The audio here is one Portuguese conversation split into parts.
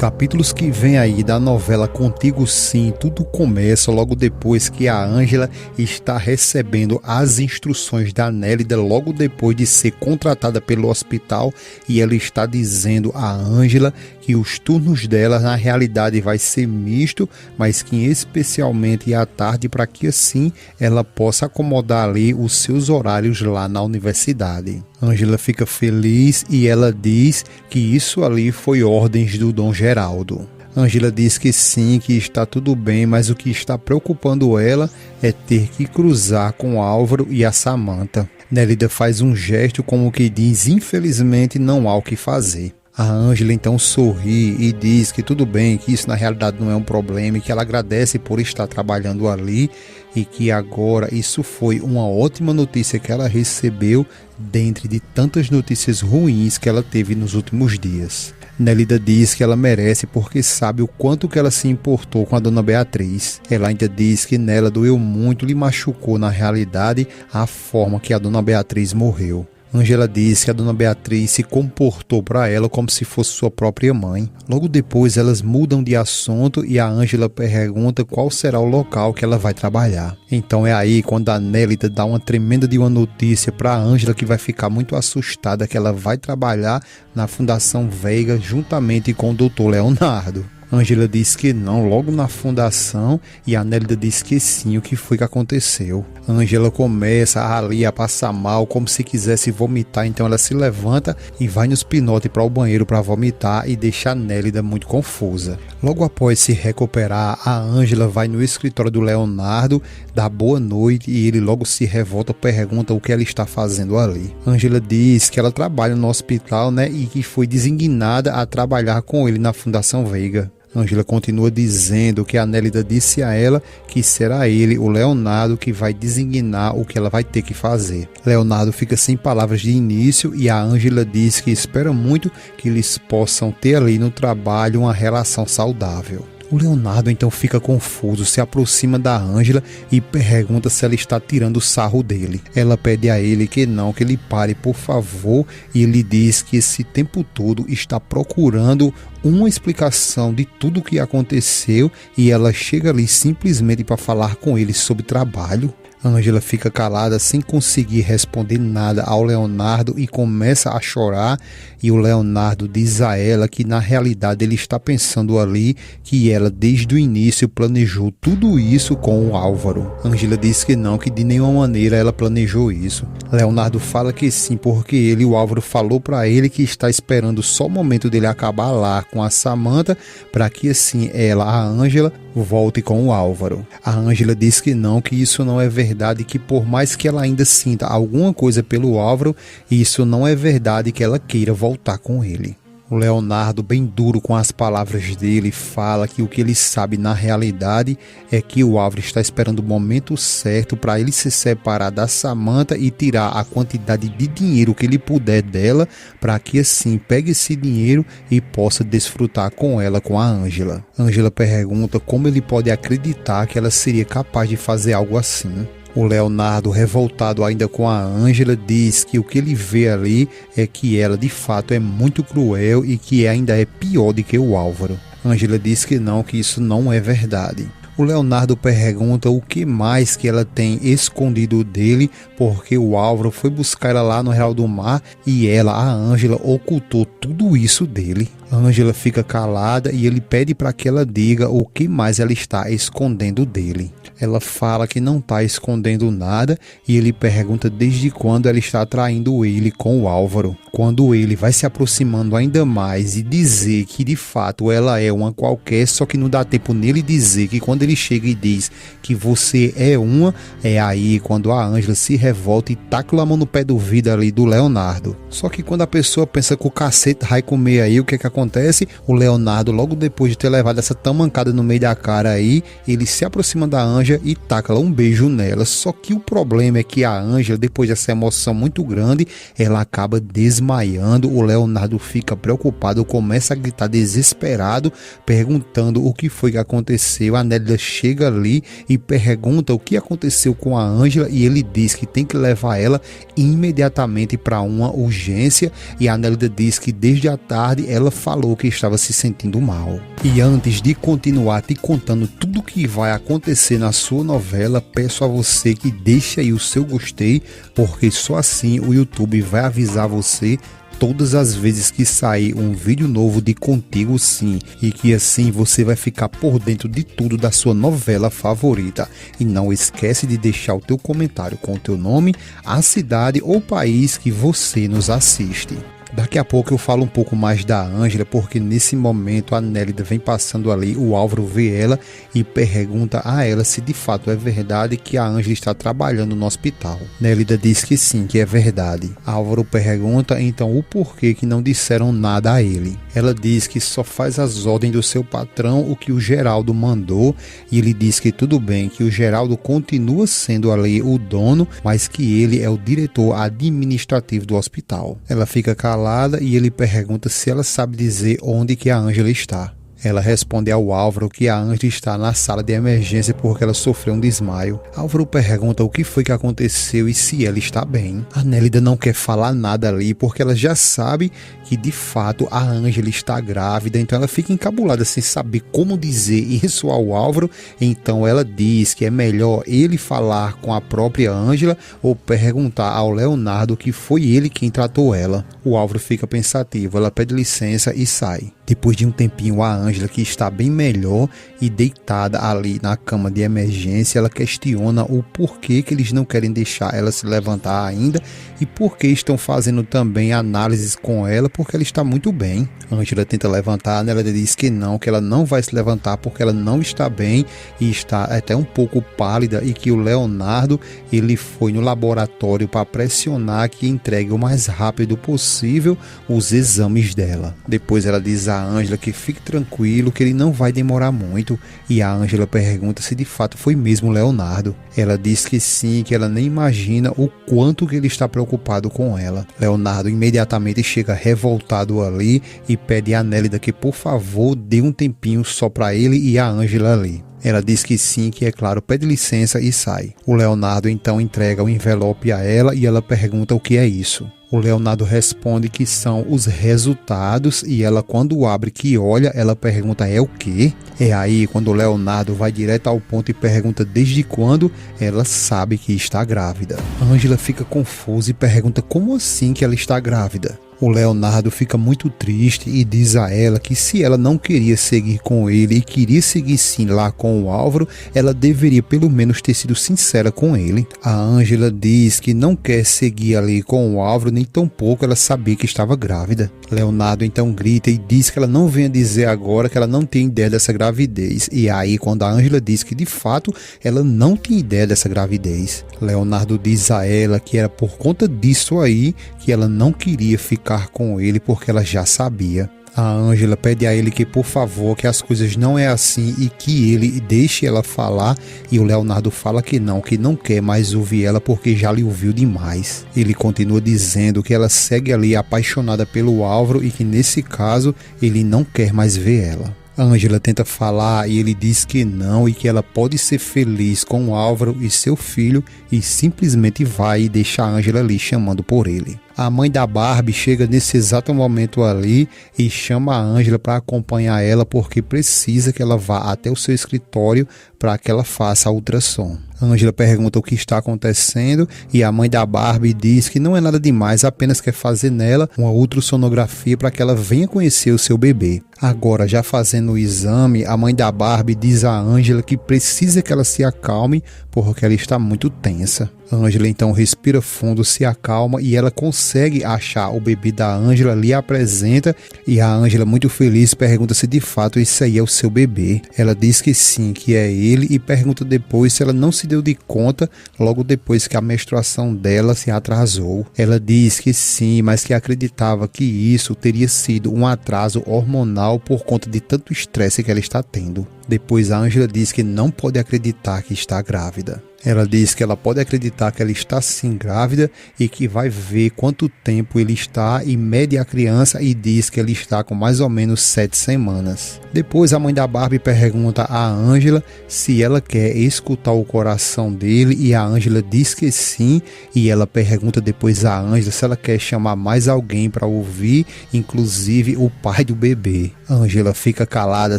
Nos capítulos que vem aí da novela Contigo Sim, tudo começa logo depois que a Ângela está recebendo as instruções da Nélida logo depois de ser contratada pelo hospital, e ela está dizendo a Ângela que os turnos dela na realidade vai ser misto, mas que especialmente à tarde, para que assim ela possa acomodar ali os seus horários lá na universidade. Ângela fica feliz e ela diz que isso ali foi ordens do Dom Geraldo. Ângela diz que sim, que está tudo bem, mas o que está preocupando ela é ter que cruzar com Álvaro e a Samantha. Nélida faz um gesto como que diz: infelizmente não há o que fazer. A Ângela então sorri e diz que tudo bem, que isso na realidade não é um problema, e que ela agradece por estar trabalhando ali e que agora isso foi uma ótima notícia que ela recebeu dentre de tantas notícias ruins que ela teve nos últimos dias. Nélida diz que ela merece porque sabe o quanto que ela se importou com a dona Beatriz. Ela ainda diz que nela doeu muito, lhe machucou na realidade a forma que a dona Beatriz morreu. Ângela disse que a dona Beatriz se comportou para ela como se fosse sua própria mãe. Logo depois elas mudam de assunto e a Ângela pergunta qual será o local que ela vai trabalhar. Então é aí quando a Nélida dá uma tremenda de uma notícia para a Ângela, que vai ficar muito assustada, que ela vai trabalhar na Fundação Veiga juntamente com o Dr. Leonardo. Ângela diz que não, logo na fundação, e a Nélida diz que sim. O que foi que aconteceu? Ângela começa ali a passar mal, como se quisesse vomitar, então ela se levanta e vai nos pinotes para o banheiro para vomitar e deixa a Nélida muito confusa. Logo após se recuperar, a Ângela vai no escritório do Leonardo, dá boa noite, e ele logo se revolta, pergunta o que ela está fazendo ali. Ângela diz que ela trabalha no hospital, né, e que foi designada a trabalhar com ele na Fundação Veiga. Ângela continua dizendo que a Nélida disse a ela que será ele, o Leonardo, que vai designar o que ela vai ter que fazer. Leonardo fica sem palavras de início e a Ângela diz que espera muito que eles possam ter ali no trabalho uma relação saudável. O Leonardo então fica confuso, se aproxima da Ângela e pergunta se ela está tirando o sarro dele. Ela pede a ele que não, que ele pare, por favor, e ele diz que esse tempo todo está procurando uma explicação de tudo o que aconteceu, e ela chega ali simplesmente para falar com ele sobre trabalho. Ângela fica calada sem conseguir responder nada ao Leonardo e começa a chorar, e o Leonardo diz a ela que na realidade ele está pensando ali que ela desde o início planejou tudo isso com o Álvaro. Ângela diz que não, que de nenhuma maneira ela planejou isso. Leonardo fala que sim, porque ele, o Álvaro, falou para ele que está esperando só o momento dele acabar lá com a Samantha para que assim ela, a Ângela, volte com o Álvaro. A Ângela diz que não, que isso não é verdade, que por mais que ela ainda sinta alguma coisa pelo Álvaro, isso não é verdade que ela queira voltar com ele. O Leonardo, bem duro com as palavras dele, fala que o que ele sabe na realidade é que o Álvaro está esperando o momento certo para ele se separar da Samantha e tirar a quantidade de dinheiro que ele puder dela, para que assim pegue esse dinheiro e possa desfrutar com ela, com a Ângela. Ângela pergunta como ele pode acreditar que ela seria capaz de fazer algo assim. O Leonardo, revoltado ainda com a Ângela, diz que o que ele vê ali é que ela de fato é muito cruel e que ainda é pior do que o Álvaro. Ângela diz que não, que isso não é verdade. O Leonardo pergunta o que mais que ela tem escondido dele, porque o Álvaro foi buscar ela lá no Real do Mar e ela, a Ângela, ocultou tudo isso dele. A Ângela fica calada e ele pede para que ela diga o que mais ela está escondendo dele. Ela fala que não está escondendo nada e ele pergunta desde quando ela está traindo ele com o Álvaro. Quando ele vai se aproximando ainda mais e dizer que de fato ela é uma qualquer, só que não dá tempo nele dizer que quando ele chega e diz que você é uma, é aí quando a Ângela se revolta e taca a mão no pé do vidro ali do Leonardo. Só que quando a pessoa pensa que o cacete vai comer aí, o que é que acontece? O Leonardo, logo depois de ter levado essa tamancada no meio da cara aí, ele se aproxima da Ângela e taca um beijo nela. Só que o problema é que a Ângela, depois dessa emoção muito grande, ela acaba desmaiando. O Leonardo fica preocupado, começa a gritar desesperado, perguntando o que foi que aconteceu. A Nélida chega ali e pergunta o que aconteceu com a Ângela e ele diz que tem que levar ela imediatamente para uma urgência, e a Nélida diz que desde a tarde ela falou falou que estava se sentindo mal. E antes de continuar te contando tudo o que vai acontecer na sua novela, peço a você que deixe aí o seu gostei, porque só assim o YouTube vai avisar você todas as vezes que sair um vídeo novo de Contigo Sim, e que assim você vai ficar por dentro de tudo da sua novela favorita. E não esquece de deixar o teu comentário com o teu nome, a cidade ou país que você nos assiste. Daqui a pouco eu falo um pouco mais da Ângela, porque nesse momento a Nélida vem passando ali, o Álvaro vê ela e pergunta a ela se de fato é verdade que a Ângela está trabalhando no hospital. Nélida diz que sim, que é verdade. Álvaro pergunta então o porquê que não disseram nada a ele. Ela diz que só faz as ordens do seu patrão o que o Geraldo mandou, e ele diz que tudo bem, que o Geraldo continua sendo ali o dono, mas que ele é o diretor administrativo do hospital. Ela fica calada e ele pergunta se ela sabe dizer onde que a Ângela está. Ela responde ao Álvaro que a Ângela está na sala de emergência porque ela sofreu um desmaio. Álvaro pergunta o que foi que aconteceu e se ela está bem. A Nélida não quer falar nada ali porque ela já sabe que de fato a Ângela está grávida, então ela fica encabulada sem saber como dizer isso ao Álvaro. Então ela diz que é melhor ele falar com a própria Ângela ou perguntar ao Leonardo que foi ele quem tratou ela. O Álvaro fica pensativo, ela pede licença e sai. Depois de um tempinho, a Ângela, que está bem melhor e deitada ali na cama de emergência, ela questiona o porquê que eles não querem deixar ela se levantar ainda e por que estão fazendo também análises com ela, porque ela está muito bem. A Ângela tenta levantar, ela diz que ela não vai se levantar porque ela não está bem e está até um pouco pálida, e que o Leonardo ele foi no laboratório para pressionar que entregue o mais rápido possível os exames dela. Depois ela diz a Ângela que fique tranquilo, que ele não vai demorar muito, e a Ângela pergunta se de fato foi mesmo o Leonardo. Ela diz que sim, que ela nem imagina o quanto que ele está preocupado com ela. Leonardo imediatamente chega revoltado ali e pede a Nélida que por favor dê um tempinho só para ele e a Ângela ali. Ela diz que sim, que é claro, pede licença e sai. O Leonardo então entrega o envelope a ela e ela pergunta o que é isso. O Leonardo responde que são os resultados e ela, quando abre que olha, ela pergunta é o quê? É aí quando o Leonardo vai direto ao ponto e pergunta desde quando ela sabe que está grávida. A Ângela fica confusa e pergunta como assim que ela está grávida? O Leonardo fica muito triste e diz a ela que se ela não queria seguir com ele e queria seguir sim lá com o Álvaro, ela deveria pelo menos ter sido sincera com ele. A Ângela diz que não quer seguir ali com o Álvaro, nem tampouco ela sabia que estava grávida. Leonardo então grita e diz que ela não venha dizer agora que ela não tem ideia dessa gravidez. E aí quando a Ângela diz que de fato ela não tem ideia dessa gravidez, Leonardo diz a ela que era por conta disso aí que ela não queria ficar com ele porque ela já sabia. A Ângela pede a ele que por favor, que as coisas não é assim e que ele deixe ela falar, e o Leonardo fala que não quer mais ouvir ela porque já lhe ouviu demais. Ele continua dizendo que ela segue ali apaixonada pelo Álvaro e que nesse caso ele não quer mais ver ela. A Ângela tenta falar e ele diz que não e que ela pode ser feliz com o Álvaro e seu filho, e simplesmente vai e deixa a Ângela ali chamando por ele. A mãe da Barbie chega nesse exato momento ali e chama a Ângela para acompanhar ela porque precisa que ela vá até o seu escritório para que ela faça a ultrassom. A Ângela pergunta o que está acontecendo e a mãe da Barbie diz que não é nada demais, apenas quer fazer nela uma ultrassonografia para que ela venha conhecer o seu bebê. Agora, já fazendo o exame, a mãe da Barbie diz a Ângela que precisa que ela se acalme porque ela está muito tensa. A Ângela então respira fundo, se acalma e ela consegue achar o bebê da Ângela, lhe apresenta, e a Ângela, muito feliz, pergunta se de fato esse aí é o seu bebê. Ela diz que sim, que é ele, e pergunta depois se ela não se deu de conta logo depois que a menstruação dela se atrasou. Ela diz que sim, mas que acreditava que isso teria sido um atraso hormonal por conta de tanto estresse que ela está tendo. Depois a Ângela diz que não pode acreditar que está grávida. Ela diz que ela pode acreditar que ela está sim grávida e que vai ver quanto tempo ele está e mede a criança e diz que ele está com mais ou menos 7 semanas. Depois a mãe da Barbie pergunta a Ângela se ela quer escutar o coração dele e a Ângela diz que sim, e ela pergunta depois a Ângela se ela quer chamar mais alguém para ouvir, inclusive o pai do bebê. Ângela fica calada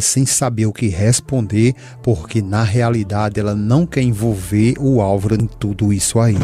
sem saber o que responder, porque na realidade ela não quer envolver o Álvaro em tudo isso aí.